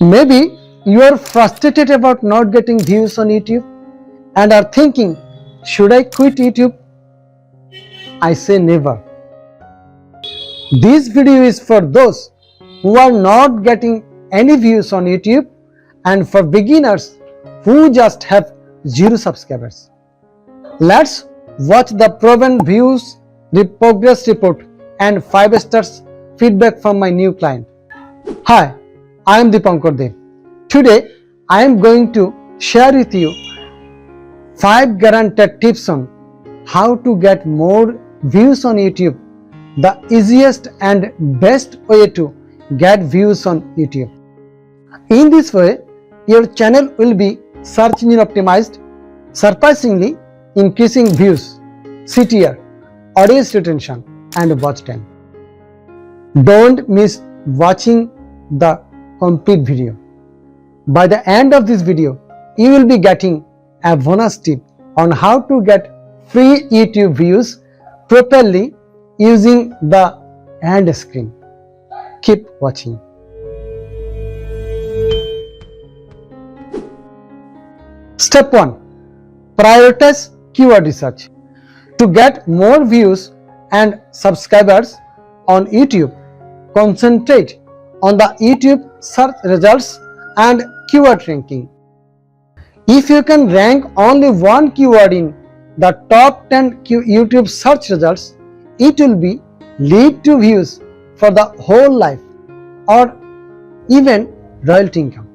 Maybe you are frustrated about not getting views on YouTube and are thinking, should I quit YouTube? I say never. This video is for those who are not getting any views on YouTube and for beginners who just have 0 subscribers. Let's watch the proven views, the progress report and 5 stars feedback from my new client. Hi, I am Dipankar. Today I am going to share with you 5 guaranteed tips on how to get more views on YouTube, the easiest and best way to get views on YouTube. In this way, your channel will be search engine optimized, surprisingly increasing views, CTR, audience retention and watch time. Don't miss watching the complete video. By the end of this video, you will be getting a bonus tip on how to get free YouTube views properly using the end screen. Keep watching. Step 1. Prioritize keyword research. To get more views and subscribers on YouTube, concentrate on the YouTube search results and keyword ranking. If you can rank only one keyword in the top 10 YouTube search results, it will be lead to views for the whole life or even royalty income.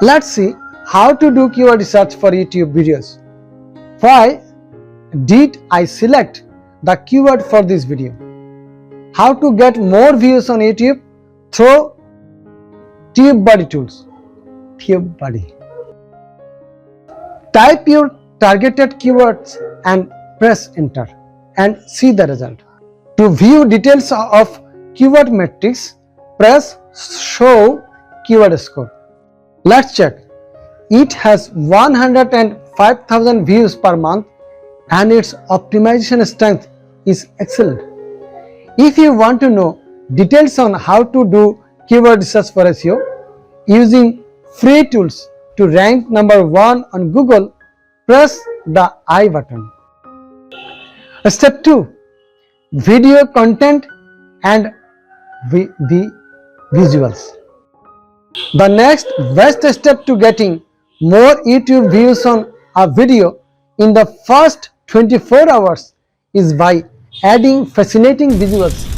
Let's see how to do keyword research for YouTube videos. Why did I select the keyword for this video? How to get more views on YouTube through TubeBuddy tools. TubeBuddy. Type your targeted keywords and press enter and see the result. To view details of keyword metrics, press show keyword score. Let's check. It has 105,000 views per month and its optimization strength is excellent. If you want to know details on how to do keyword research for SEO using free tools to rank number 1 on Google, press the I button. Step 2. Video content and the visuals. The next best step to getting more YouTube views on a video in the first 24 hours is by adding fascinating visuals.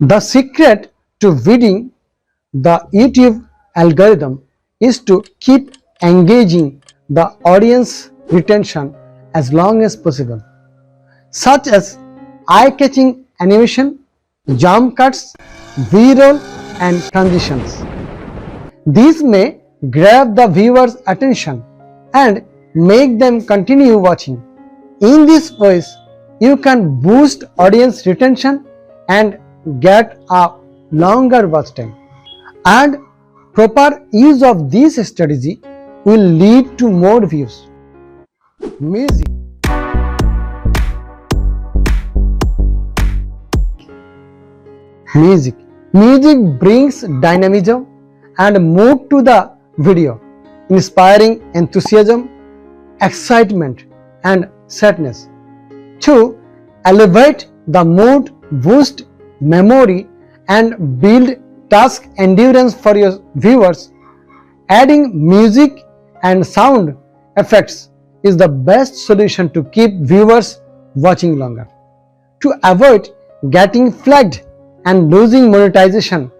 The secret to winning the YouTube algorithm is to keep engaging the audience retention as long as possible, such as eye-catching animation, jump cuts, B-roll and transitions. These may grab the viewer's attention and make them continue watching. In this way, you can boost audience retention and get a longer watch time. And proper use of this strategy will lead to more views. Music. Music brings dynamism and mood to the video, inspiring enthusiasm, excitement and sadness. To elevate the mood, boost memory and build task endurance for your viewers, adding music and sound effects is the best solution to keep viewers watching longer. To avoid getting flagged and losing monetization,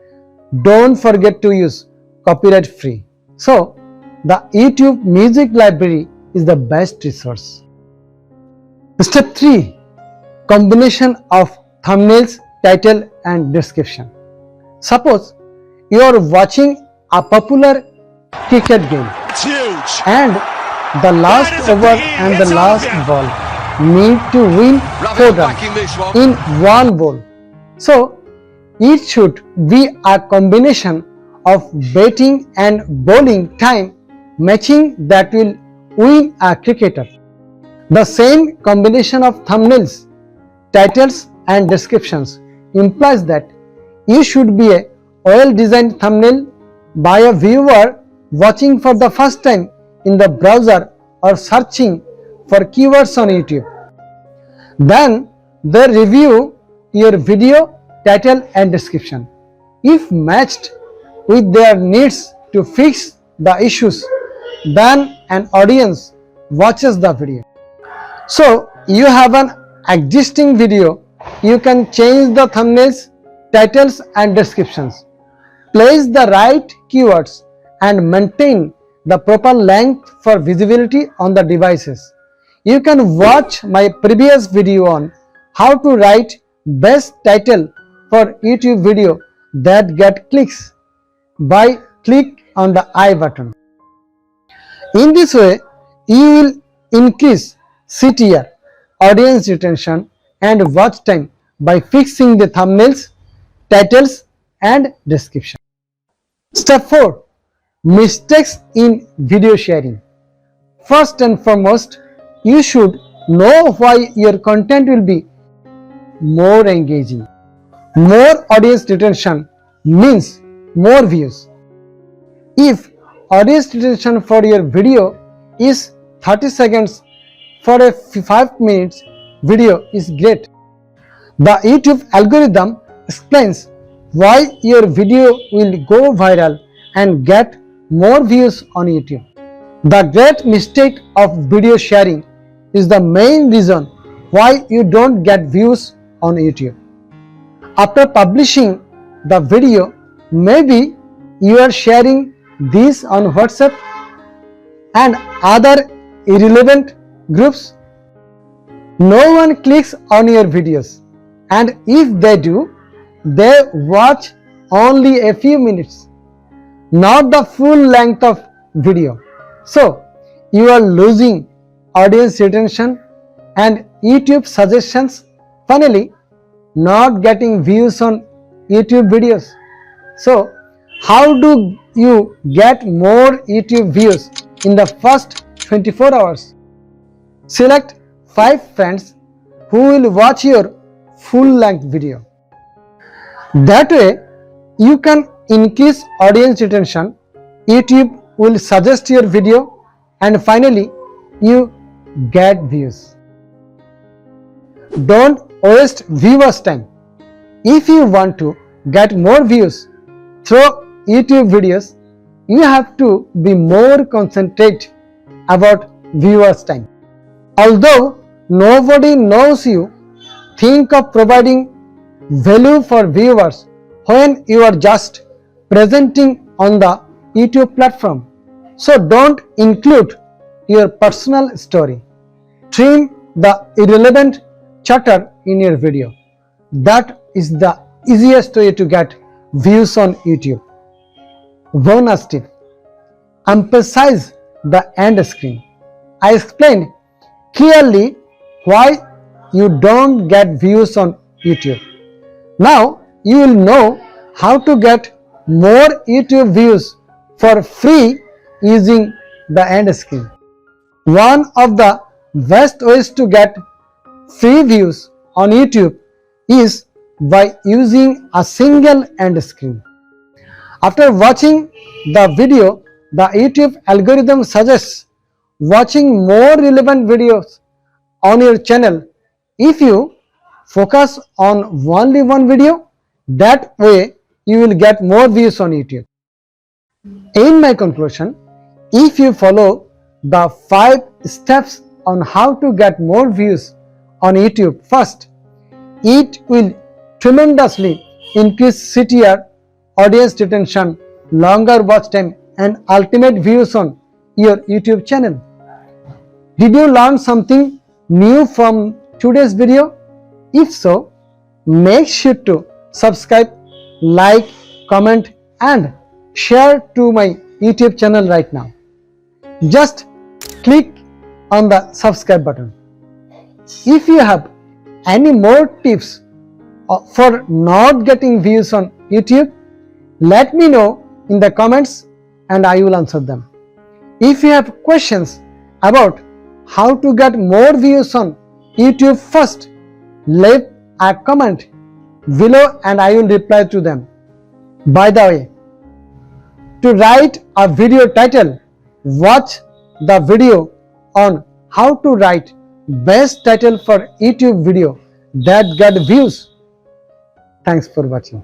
don't forget to use copyright free. So, the YouTube music library is the best resource. Step 3. Combination of thumbnails, title and description. Suppose you are watching a popular cricket game and the last over and the last ball need to win 4 runs in one ball. So it should be a combination of batting and bowling time matching that will win a cricketer. The same combination of thumbnails, titles and descriptions implies that you should be a well-designed thumbnail by a viewer watching for the first time in the browser or searching for keywords on YouTube. Then they review your video title and description. If matched with their needs to fix the issues, then an audience watches the video. So you have an existing video, you can change the thumbnails, titles and descriptions, place the right keywords and maintain the proper length for visibility on the devices. You can watch my previous video on how to write best title for YouTube video that get clicks by click on the I button. In this way, you will increase CTR, audience retention and watch time by fixing the thumbnails, titles and description. Step 4. Mistakes in video sharing. First and foremost, you should know why your content will be more engaging. More audience retention means more views. If audience retention for your video is 30 seconds for a 5 minutes video is great. The YouTube algorithm explains why your video will go viral and get more views on YouTube. The great mistake of video sharing is the main reason why you don't get views on YouTube. After publishing the video, maybe you are sharing this on WhatsApp and other irrelevant groups. No one clicks on your videos, and if they do, they watch only a few minutes, not the full length of video. So you are losing audience retention and YouTube suggestions, finally not getting views on YouTube videos. So how do you get more YouTube views in the first 24 hours? Select 5 friends who will watch your full length video. That way you can increase audience retention, YouTube will suggest your video and finally you get views. Don't waste viewers' time. If you want to get more views through YouTube videos, you have to be more concentrated about viewers' time. Although nobody knows you, think of providing value for viewers when you are just presenting on the YouTube platform. So don't include your personal story. Trim the irrelevant chatter in your video. That is the easiest way to get views on YouTube. Bonus tip: emphasize the end screen. I explained clearly why you don't get views on YouTube. Now you will know how to get more YouTube views for free using the end screen. One of the best ways to get free views on YouTube is by using a single end screen. After watching the video, the YouTube algorithm suggests watching more relevant videos on your channel. If you focus on only one video, that way you will get more views on YouTube. In my conclusion, if you follow the 5 steps on how to get more views on YouTube, first, it will tremendously increase CTR, audience retention, longer watch time and ultimate views on your YouTube channel. Did you learn something new from today's video? If so, make sure to subscribe, like, comment and share to my YouTube channel right now. Just click on the subscribe button. If you have any more tips for not getting views on YouTube, let me know in the comments and I will answer them. If you have questions about how to get more views on YouTube, first leave a comment below and I will reply to them. By the way, to write a video title, watch the video on how to write best title for YouTube video that got views. Thanks for watching.